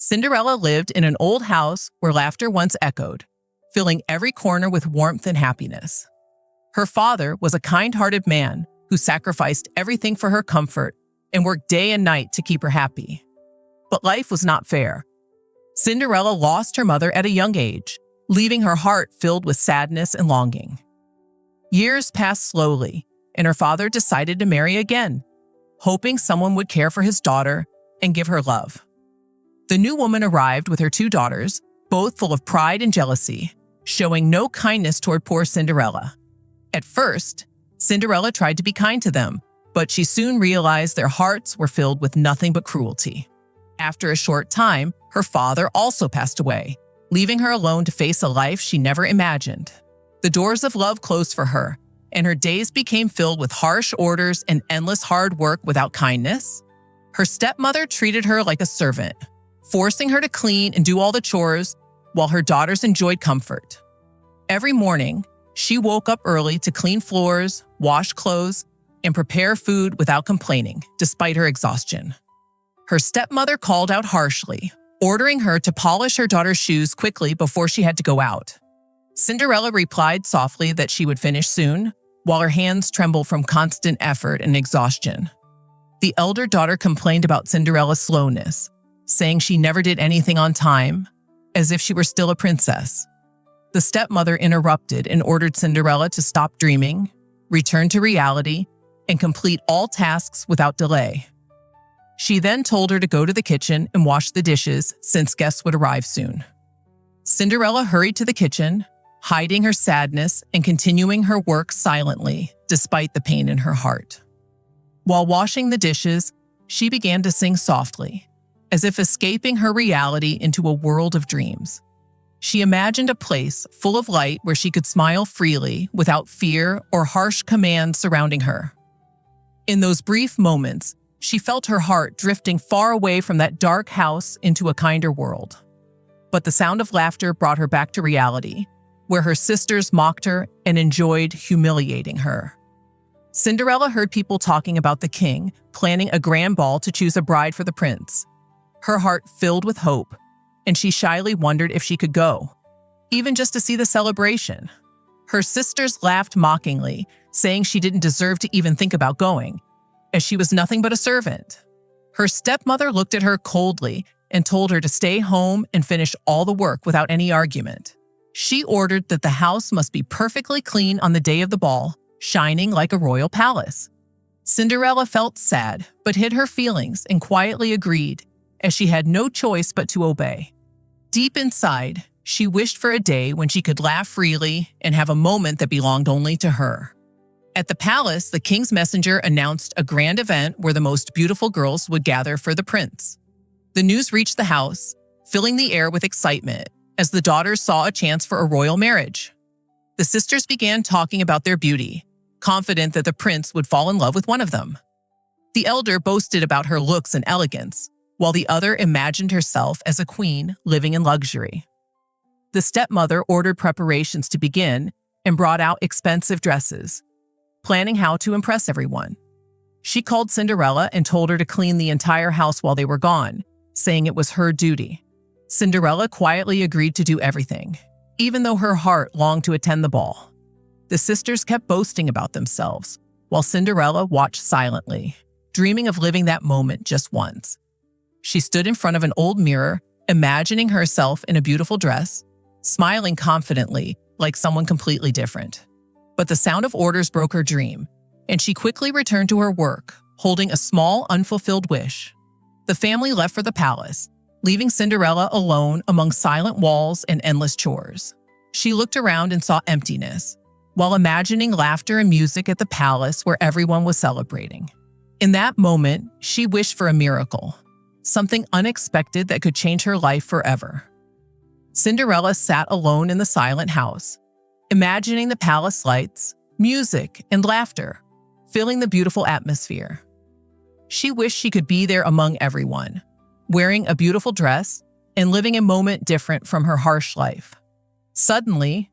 Cinderella lived in an old house where laughter once echoed, filling every corner with warmth and happiness. Her father was a kind-hearted man who sacrificed everything for her comfort and worked day and night to keep her happy. But life was not fair. Cinderella lost her mother at a young age, leaving her heart filled with sadness and longing. Years passed slowly, and her father decided to marry again, hoping someone would care for his daughter and give her love. The new woman arrived with her two daughters, both full of pride and jealousy, showing no kindness toward poor Cinderella. At first, Cinderella tried to be kind to them, but she soon realized their hearts were filled with nothing but cruelty. After a short time, her father also passed away, leaving her alone to face a life she never imagined. The doors of love closed for her, and her days became filled with harsh orders and endless hard work without kindness. Her stepmother treated her like a servant, forcing her to clean and do all the chores while her daughters enjoyed comfort. Every morning, she woke up early to clean floors, wash clothes, and prepare food without complaining, despite her exhaustion. Her stepmother called out harshly, ordering her to polish her daughter's shoes quickly before she had to go out. Cinderella replied softly that she would finish soon, while her hands trembled from constant effort and exhaustion. The elder daughter complained about Cinderella's slowness, saying she never did anything on time, as if she were still a princess. The stepmother interrupted and ordered Cinderella to stop dreaming, return to reality, and complete all tasks without delay. She then told her to go to the kitchen and wash the dishes since guests would arrive soon. Cinderella hurried to the kitchen, hiding her sadness and continuing her work silently despite the pain in her heart. While washing the dishes, she began to sing softly, as if escaping her reality into a world of dreams. She imagined a place full of light where she could smile freely without fear or harsh commands surrounding her. In those brief moments, she felt her heart drifting far away from that dark house into a kinder world. But the sound of laughter brought her back to reality, where her sisters mocked her and enjoyed humiliating her. Cinderella heard people talking about the king planning a grand ball to choose a bride for the prince. Her heart filled with hope, and she shyly wondered if she could go, even just to see the celebration. Her sisters laughed mockingly, saying she didn't deserve to even think about going, as she was nothing but a servant. Her stepmother looked at her coldly and told her to stay home and finish all the work without any argument. She ordered that the house must be perfectly clean on the day of the ball, shining like a royal palace. Cinderella felt sad, but hid her feelings and quietly agreed, as she had no choice but to obey. Deep inside, she wished for a day when she could laugh freely and have a moment that belonged only to her. At the palace, the king's messenger announced a grand event where the most beautiful girls would gather for the prince. The news reached the house, filling the air with excitement, as the daughters saw a chance for a royal marriage. The sisters began talking about their beauty, confident that the prince would fall in love with one of them. The elder boasted about her looks and elegance, while the other imagined herself as a queen living in luxury. The stepmother ordered preparations to begin and brought out expensive dresses, planning how to impress everyone. She called Cinderella and told her to clean the entire house while they were gone, saying it was her duty. Cinderella quietly agreed to do everything, even though her heart longed to attend the ball. The sisters kept boasting about themselves, while Cinderella watched silently, dreaming of living that moment just once. She stood in front of an old mirror, imagining herself in a beautiful dress, smiling confidently like someone completely different. But the sound of orders broke her dream, and she quickly returned to her work, holding a small, unfulfilled wish. The family left for the palace, leaving Cinderella alone among silent walls and endless chores. She looked around and saw emptiness, while imagining laughter and music at the palace where everyone was celebrating. In that moment, she wished for a miracle, something unexpected that could change her life forever. Cinderella sat alone in the silent house, imagining the palace lights, music, and laughter, filling the beautiful atmosphere. She wished she could be there among everyone, wearing a beautiful dress and living a moment different from her harsh life. Suddenly,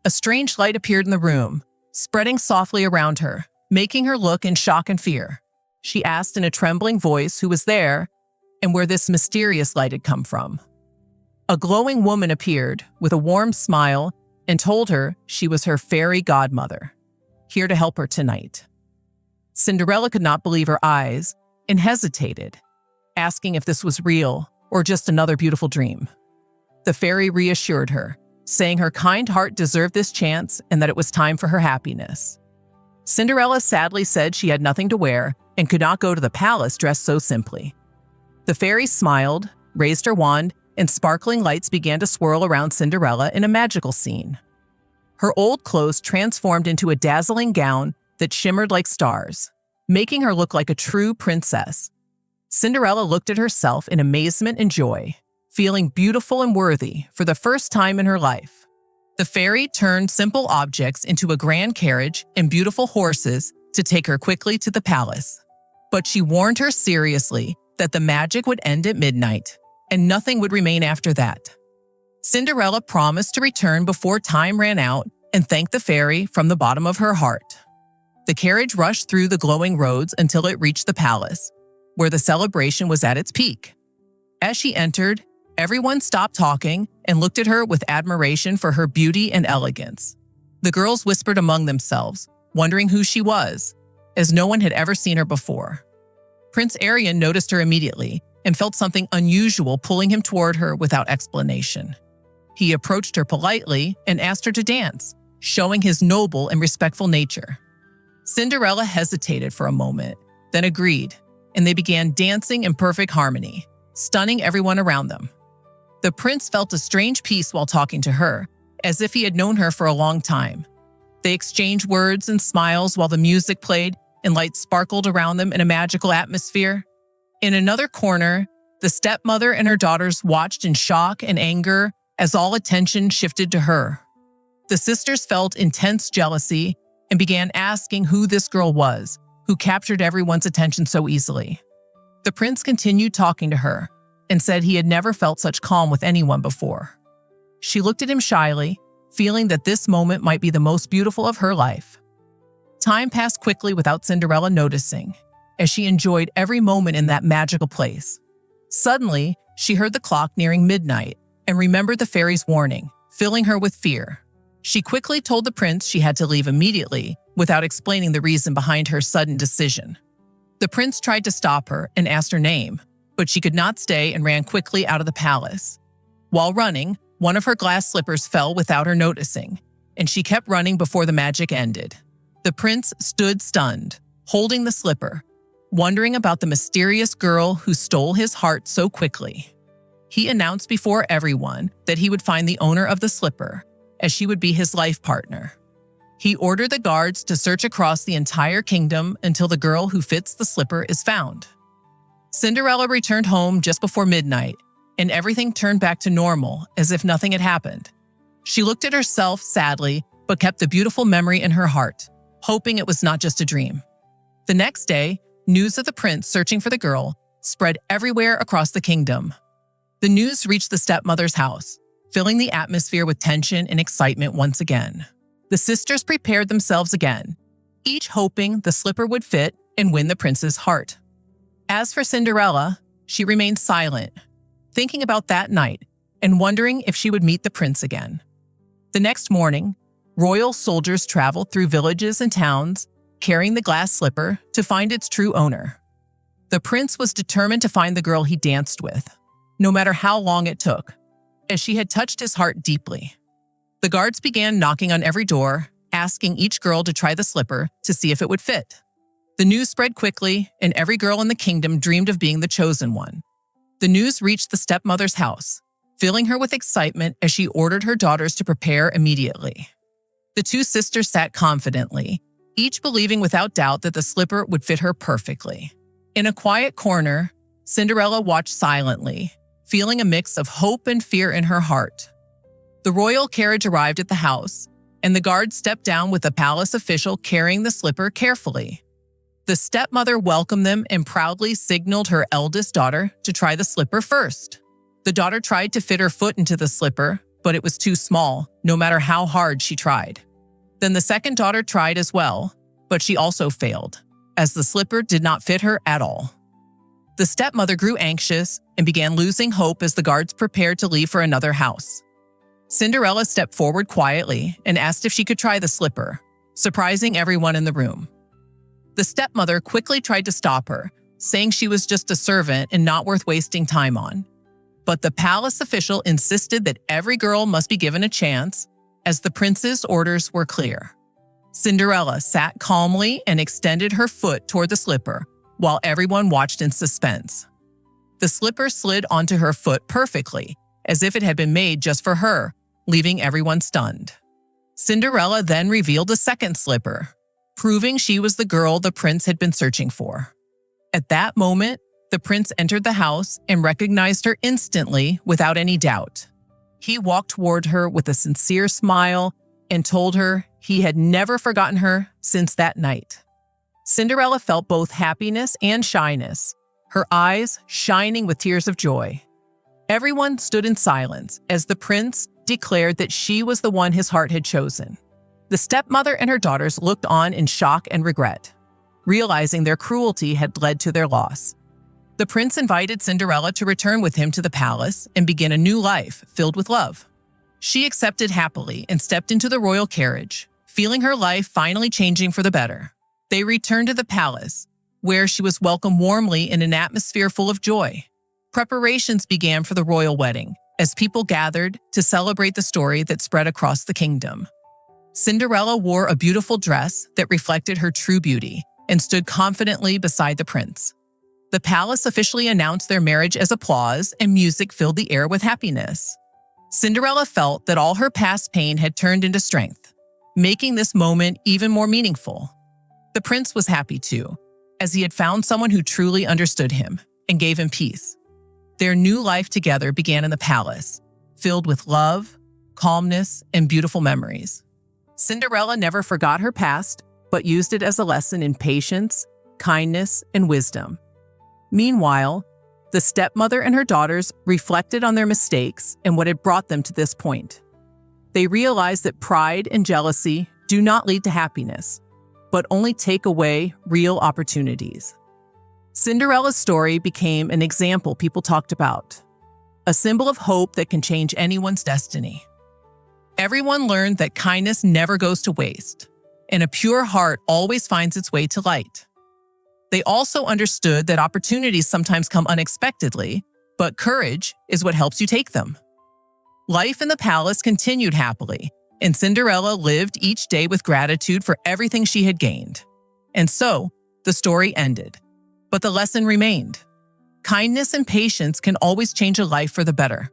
a strange light appeared in the room, spreading softly around her, making her look in shock and fear. She asked in a trembling voice who was there and where this mysterious light had come from. A glowing woman appeared with a warm smile and told her she was her fairy godmother, here to help her tonight. Cinderella could not believe her eyes and hesitated, asking if this was real or just another beautiful dream. The fairy reassured her, saying her kind heart deserved this chance and that it was time for her happiness. Cinderella sadly said she had nothing to wear and could not go to the palace dressed so simply. The fairy smiled, raised her wand, and sparkling lights began to swirl around Cinderella in a magical scene. Her old clothes transformed into a dazzling gown that shimmered like stars, making her look like a true princess. Cinderella looked at herself in amazement and joy, feeling beautiful and worthy for the first time in her life. The fairy turned simple objects into a grand carriage and beautiful horses to take her quickly to the palace. But she warned her seriously that the magic would end at midnight, and nothing would remain after that. Cinderella promised to return before time ran out and thanked the fairy from the bottom of her heart. The carriage rushed through the glowing roads until it reached the palace, where the celebration was at its peak. As she entered, everyone stopped talking and looked at her with admiration for her beauty and elegance. The girls whispered among themselves, wondering who she was, as no one had ever seen her before. Prince Arion noticed her immediately and felt something unusual pulling him toward her without explanation. He approached her politely and asked her to dance, showing his noble and respectful nature. Cinderella hesitated for a moment, then agreed, and they began dancing in perfect harmony, stunning everyone around them. The prince felt a strange peace while talking to her, as if he had known her for a long time. They exchanged words and smiles while the music played and lights sparkled around them in a magical atmosphere. In another corner, the stepmother and her daughters watched in shock and anger as all attention shifted to her. The sisters felt intense jealousy and began asking who this girl was, who captured everyone's attention so easily. The prince continued talking to her and said he had never felt such calm with anyone before. She looked at him shyly, feeling that this moment might be the most beautiful of her life. Time passed quickly without Cinderella noticing, as she enjoyed every moment in that magical place. Suddenly, she heard the clock nearing midnight and remembered the fairy's warning, filling her with fear. She quickly told the prince she had to leave immediately without explaining the reason behind her sudden decision. The prince tried to stop her and asked her name, but she could not stay and ran quickly out of the palace. While running, one of her glass slippers fell without her noticing, and she kept running before the magic ended. The prince stood stunned, holding the slipper, wondering about the mysterious girl who stole his heart so quickly. He announced before everyone that he would find the owner of the slipper, as she would be his life partner. He ordered the guards to search across the entire kingdom until the girl who fits the slipper is found. Cinderella returned home just before midnight, and everything turned back to normal as if nothing had happened. She looked at herself sadly, but kept the beautiful memory in her heart, hoping it was not just a dream. The next day, news of the prince searching for the girl spread everywhere across the kingdom. The news reached the stepmother's house, filling the atmosphere with tension and excitement once again. The sisters prepared themselves again, each hoping the slipper would fit and win the prince's heart. As for Cinderella, she remained silent, thinking about that night and wondering if she would meet the prince again. The next morning, royal soldiers traveled through villages and towns, carrying the glass slipper to find its true owner. The prince was determined to find the girl he danced with, no matter how long it took, as she had touched his heart deeply. The guards began knocking on every door, asking each girl to try the slipper to see if it would fit. The news spread quickly, and every girl in the kingdom dreamed of being the chosen one. The news reached the stepmother's house, filling her with excitement as she ordered her daughters to prepare immediately. The two sisters sat confidently, each believing without doubt that the slipper would fit her perfectly. In a quiet corner, Cinderella watched silently, feeling a mix of hope and fear in her heart. The royal carriage arrived at the house, and the guard stepped down with a palace official carrying the slipper carefully. The stepmother welcomed them and proudly signaled her eldest daughter to try the slipper first. The daughter tried to fit her foot into the slipper, but it was too small, no matter how hard she tried. Then the second daughter tried as well, but she also failed, as the slipper did not fit her at all. The stepmother grew anxious and began losing hope as the guards prepared to leave for another house. Cinderella stepped forward quietly and asked if she could try the slipper, surprising everyone in the room. The stepmother quickly tried to stop her, saying she was just a servant and not worth wasting time on. But the palace official insisted that every girl must be given a chance, as the prince's orders were clear. Cinderella sat calmly and extended her foot toward the slipper, while everyone watched in suspense. The slipper slid onto her foot perfectly, as if it had been made just for her, leaving everyone stunned. Cinderella then revealed a second slipper, proving she was the girl the prince had been searching for. At that moment, the prince entered the house and recognized her instantly without any doubt. He walked toward her with a sincere smile and told her he had never forgotten her since that night. Cinderella felt both happiness and shyness, her eyes shining with tears of joy. Everyone stood in silence as the prince declared that she was the one his heart had chosen. The stepmother and her daughters looked on in shock and regret, realizing their cruelty had led to their loss. The prince invited Cinderella to return with him to the palace and begin a new life filled with love. She accepted happily and stepped into the royal carriage, feeling her life finally changing for the better. They returned to the palace, where she was welcomed warmly in an atmosphere full of joy. Preparations began for the royal wedding, as people gathered to celebrate the story that spread across the kingdom. Cinderella wore a beautiful dress that reflected her true beauty and stood confidently beside the prince. The palace officially announced their marriage as applause and music filled the air with happiness. Cinderella felt that all her past pain had turned into strength, making this moment even more meaningful. The prince was happy too, as he had found someone who truly understood him and gave him peace. Their new life together began in the palace, filled with love, calmness, and beautiful memories. Cinderella never forgot her past, but used it as a lesson in patience, kindness, and wisdom. Meanwhile, the stepmother and her daughters reflected on their mistakes and what had brought them to this point. They realized that pride and jealousy do not lead to happiness, but only take away real opportunities. Cinderella's story became an example people talked about, a symbol of hope that can change anyone's destiny. Everyone learned that kindness never goes to waste, and a pure heart always finds its way to light. They also understood that opportunities sometimes come unexpectedly, but courage is what helps you take them. Life in the palace continued happily, and Cinderella lived each day with gratitude for everything she had gained. And so, the story ended. But the lesson remained. Kindness and patience can always change a life for the better.